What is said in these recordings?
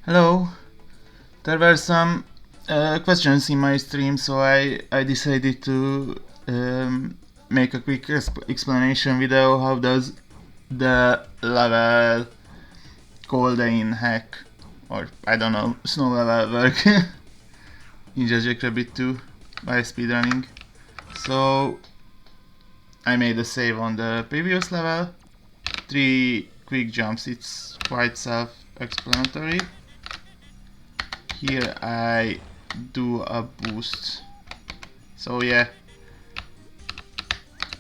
Hello. There were some questions in my stream, so I decided to make a quick explanation video. How does the level Golden hack, or I don't know, snow level work in Jazz Jackrabbit 2 by speedrunning? So I made a save on the previous level. 3 quick jumps. It's quite self-explanatory. Here I do a boost. So yeah,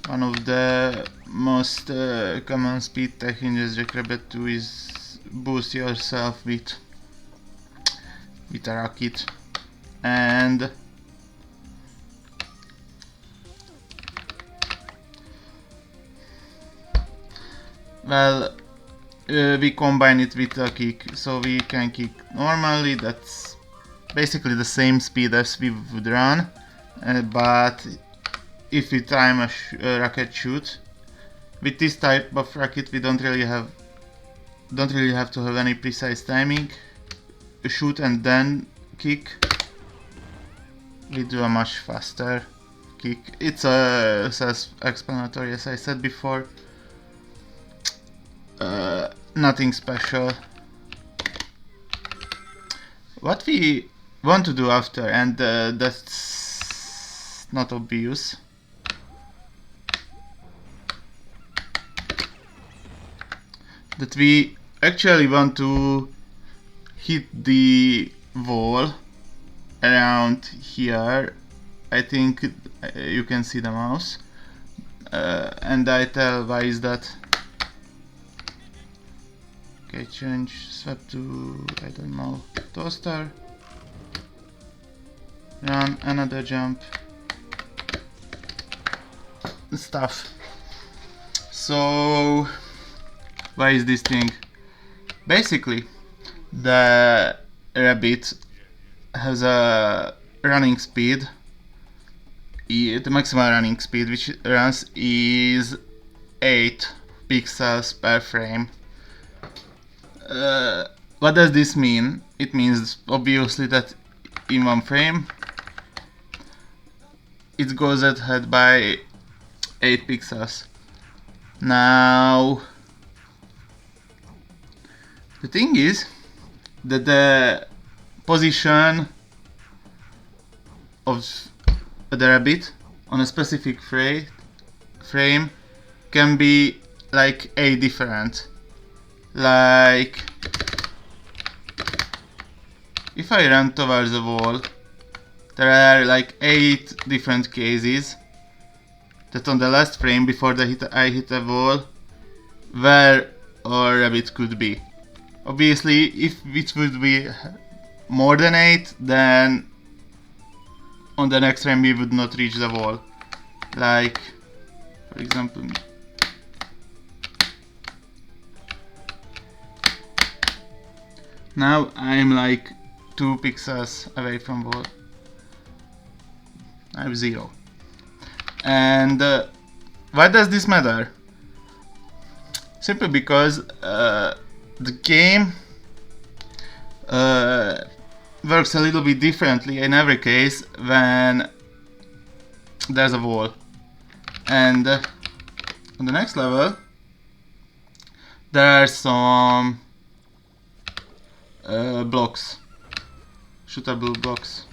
one of the most common speed tech in Jazz Jackrabbit 2 is boost yourself with a rocket. And well, we combine it with a kick, so we can kick normally. That's basically the same speed as we would run, but if we time a rocket shoot, with this type of rocket we don't really have to have any precise timing. Shoot and then kick. We do a much faster kick. It's a self-explanatory, as I said before. Nothing special. What we want to do after, and that's not obvious, that we actually want to hit the wall around here. I think you can see the mouse, and I tell why is that. Okay, change swap to, I don't know, toaster. Run another jump. Stuff. So why is this thing? Basically, the rabbit has a running speed. The maximum running speed which it runs is 8 pixels per frame. What does this mean? It means obviously that in one frame it goes ahead by 8 pixels. Now the thing is that the position of the rabbit on a specific frame can be like 8 different. Like, if I run towards the wall, there are like 8 different cases that on the last frame before I hit the wall where our rabbit could be. Obviously, if it would be more than 8, then on the next frame we would not reach the wall. Like, for example, now I'm like 2 pixels away from wall. I have 0. And why does this matter? Simply because the game works a little bit differently in every case when there's a wall. And on the next level there are some blocks, shootable blocks,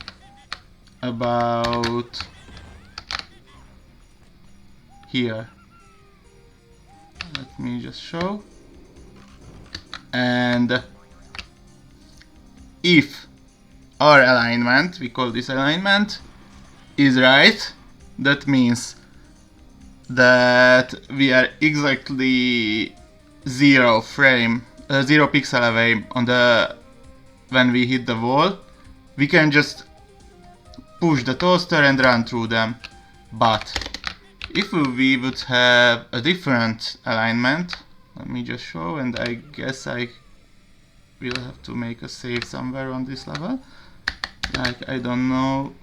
about here. Let me just show. And if our alignment, we call this alignment, is right, that means that we are exactly 0 pixel away on the when we hit the wall. We can just push the toaster and run through them. But if we would have a different alignment, let me just show, and I guess I will have to make a save somewhere on this level. Like, I don't know.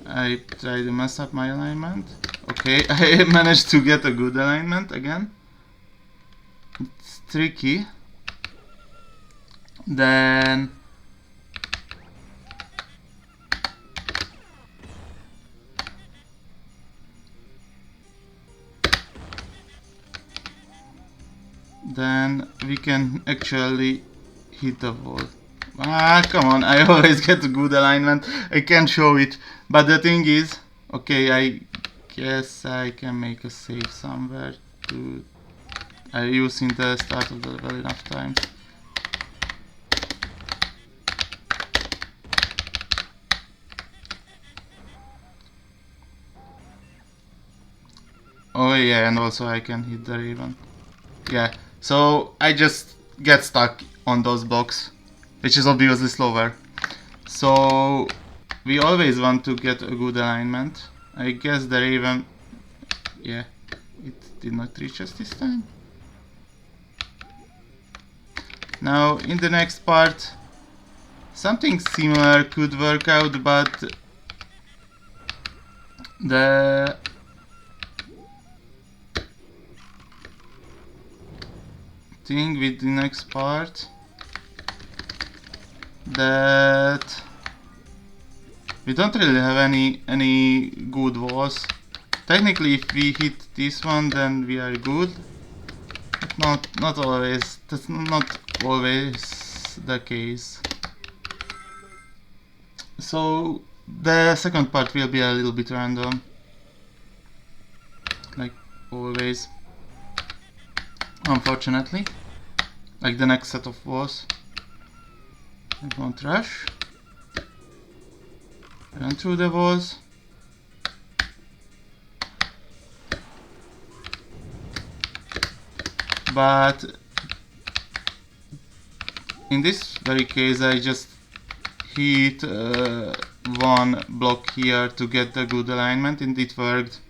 I tried to mess up my alignment. Okay, I managed to get a good alignment again. it's tricky. Then we can actually hit the wall. Ah, come on, I always get a good alignment. I can't show it, but the thing is, okay, I guess I can make a save somewhere to using the start of the level enough times. Oh yeah, and also I can hit the raven. Yeah, so I just get stuck on those blocks, which is obviously slower. So we always want to get a good alignment. I guess the raven, yeah, it did not reach us this time. Now in the next part, something similar could work out, but the thing with the next part that we don't really have any good walls. Technically, if we hit this one, then we are good. But not always. That's not always the case. So the second part will be a little bit random, like always. Unfortunately, like the next set of walls. I won't rush. Run through the walls. But in this very case, I just hit one block here to get the good alignment, and it worked.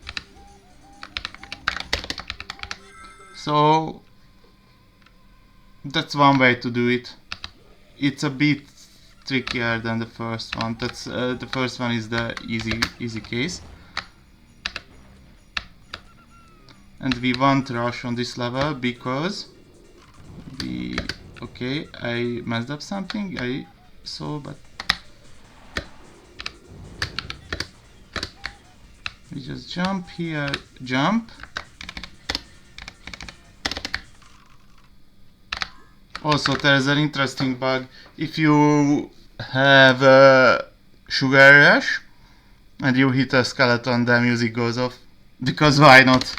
So that's one way to do it. It's a bit trickier than the first one. That's the first one is the easy case, and we won't rush on this level because okay, I messed up something I saw, but we just jump here, jump. Also, there's an interesting bug. If you have a sugar rush and you hit a skeleton, the music goes off. Because why not?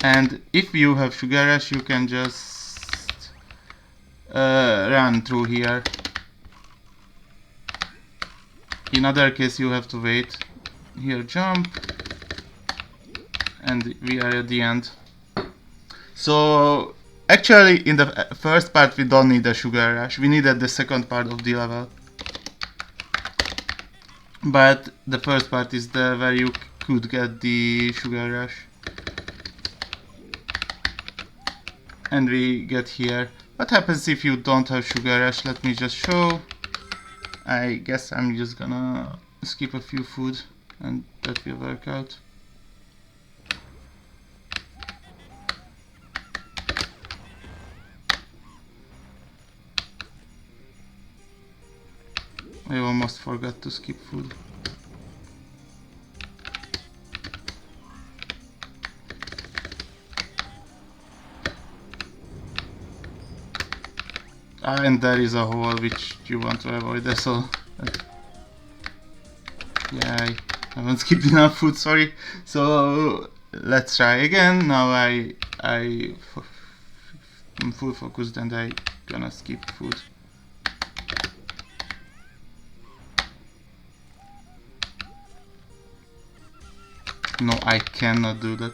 And if you have sugar rush, you can just run through here. In other case, you have to wait. Here, jump. And we are at the end. So actually in the first part we don't need a sugar rush, we needed the second part of the level. But the first part is the where you could get the sugar rush. And we get here. What happens if you don't have sugar rush? Let me just show. I guess I'm just gonna skip a few food and that will work out. I almost forgot to skip food. And there is a hole which you want to avoid, that's all. Yeah, I haven't skipped enough food, sorry. So let's try again. Now I'm full focused and I'm gonna skip food. No, I cannot do that.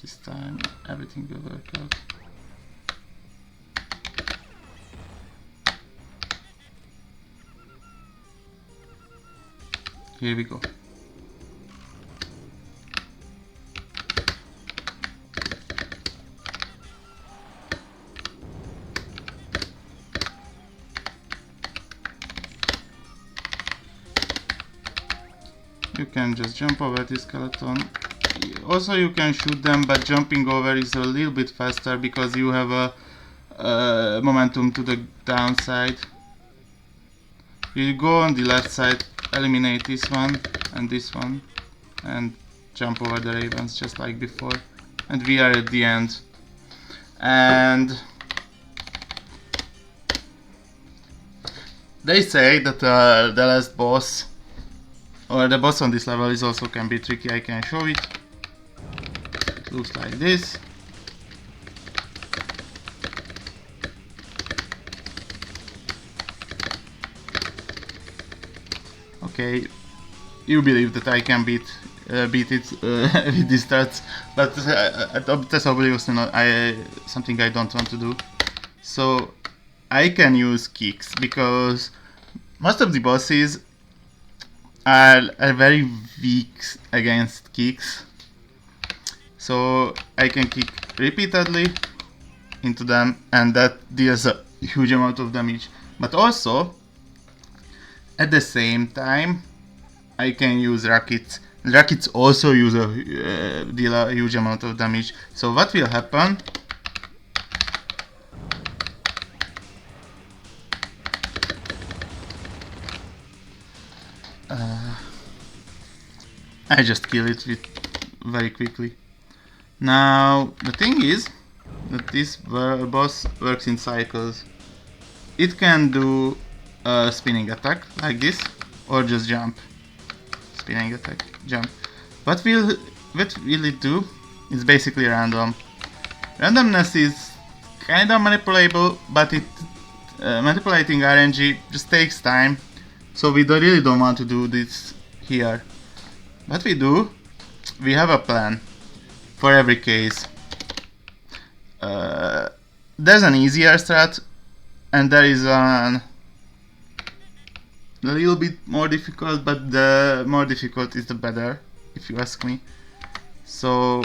This time everything will work out. Here we go. you can just jump over this skeleton. Also you can shoot them, but jumping over is a little bit faster because you have a momentum to the downside. You go on the left side, eliminate this one, and jump over the ravens just like before. And we are at the end. And they say that the last boss, or the boss on this level, is also can be tricky. I can show it. It looks like this. Okay, you believe that I can beat it with these stats, but that's obviously not something I don't want to do. So I can use kicks because most of the bosses are very weak against kicks. So I can kick repeatedly into them, and that deals a huge amount of damage. But also, at the same time, I can use rockets. Rockets also deal a huge amount of damage. So what will happen? I just kill it very quickly. Now the thing is that this boss works in cycles. It can do a spinning attack like this, or just jump. Spinning attack, jump. What will it do? It's basically random. Randomness is kind of manipulable, but manipulating RNG just takes time. So we really don't want to do this here. What we do, we have a plan for every case. There's an easier strat, and there is a little bit more difficult, but the more difficult is the better, if you ask me. So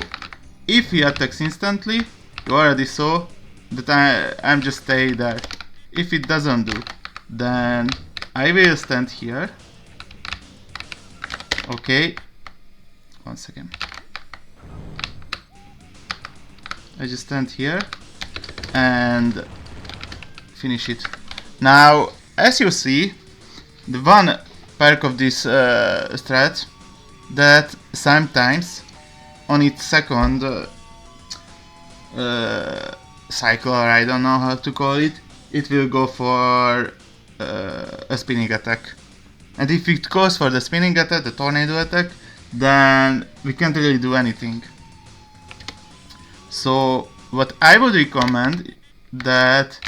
if he attacks instantly, you already saw that I'm just stay there. If it doesn't do, then I will stand here. Okay, 1 second. I just stand here and finish it. Now, as you see, the one perk of this strat, that sometimes on its second cycle, or I don't know how to call it, it will go for a spinning attack. And if it goes for the spinning attack, the tornado attack, then we can't really do anything. So what I would recommend that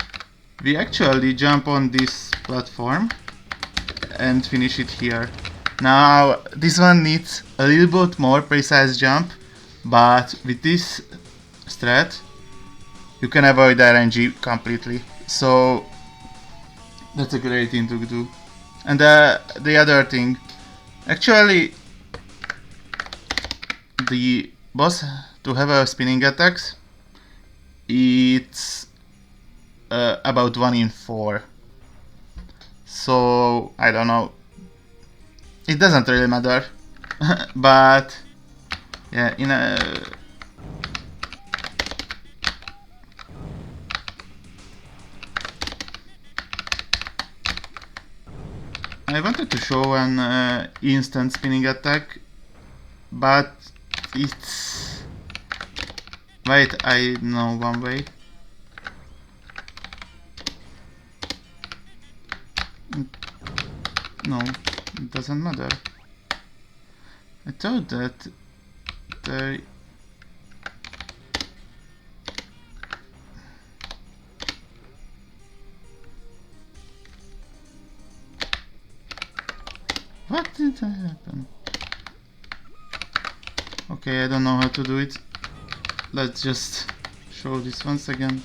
we actually jump on this platform and finish it here. Now this one needs a little bit more precise jump, but with this strat you can avoid RNG completely. So that's a great thing to do. And the other thing, actually the boss to have a spinning attacks, it's about 1 in 4. So I don't know, it doesn't really matter. But yeah, I wanted to show an instant spinning attack, but it's... Wait, I know one way. No, it doesn't matter. I thought that there... What did happen? Okay, I don't know how to do it. Let's just show this once again.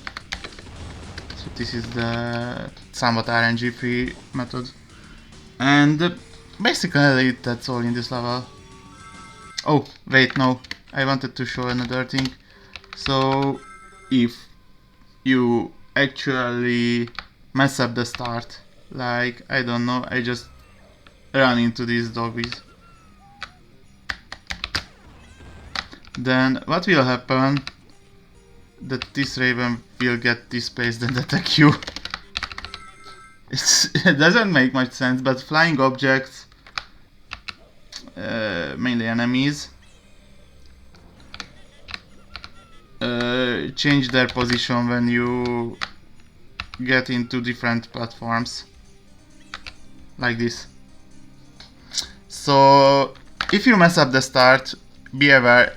So this is the somewhat RNG free method. And basically that's all in this level. Oh, wait, no. I wanted to show another thing. So if you actually mess up the start, like, I don't know, I just run into these doggies. then what will happen that this raven will get displaced and attack you. It doesn't make much sense, but flying objects, mainly enemies, change their position when you get into different platforms, like this. So if you mess up the start, be aware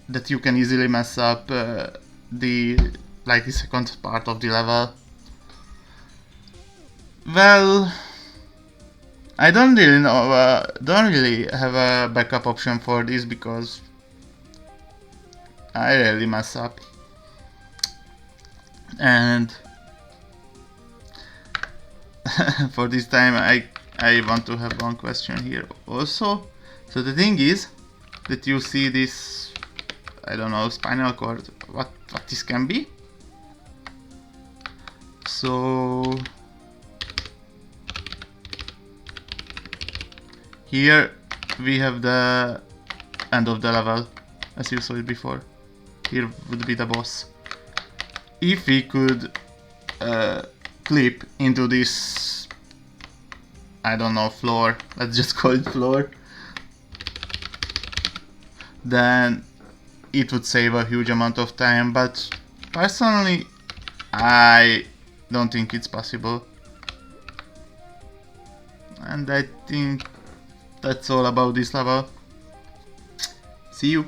that you can easily mess up the second part of the level. Well, I don't really know, don't really have a backup option for this because I rarely mess up. And for this time I want to have one question here also. So the thing is that you see this, I don't know, spinal cord, what this can be. So here we have the end of the level, as you saw it before. Here would be the boss. If we could clip into this, I don't know, floor, let's just call it floor, then it would save a huge amount of time, but personally I don't think it's possible. And I think that's all about this level. See you!